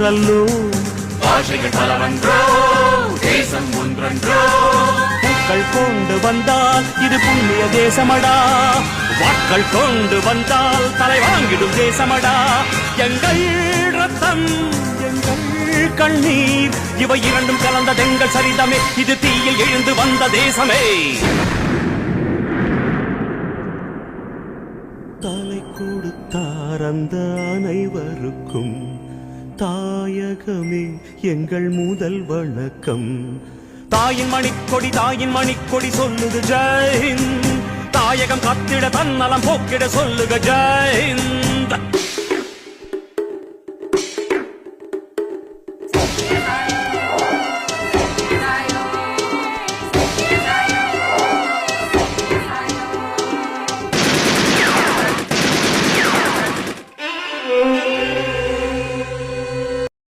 ஒன்றல்லோ பாஷைகள் பலவன்றோ தேசம் ஒன்றன்றோ பூக்கள் கொண்டு வந்தால் இது புண்ணிய தேசமடா வாட்கள் கொண்டு வந்தால் தலை வாங்கிடும் தேசமடா எங்கள் ரத்தம் எங்கள் கண்ணீர் இவை இரண்டும் கலந்ததெங்கள் சரிதமே இது தீயில் எழுந்து வந்த தேசமே தலை கொடுத்தார் அந்த அனைவருக்கும் தாயகமே எங்கள் முதல் வணக்கம் தாயின் மணிக்கொடி சொல்லுது ஜெய் ஹிந்த் தாயகம் கத்திட தன்னலம் போக்கிட சொல்லுக ஜெய் ஹிந்த்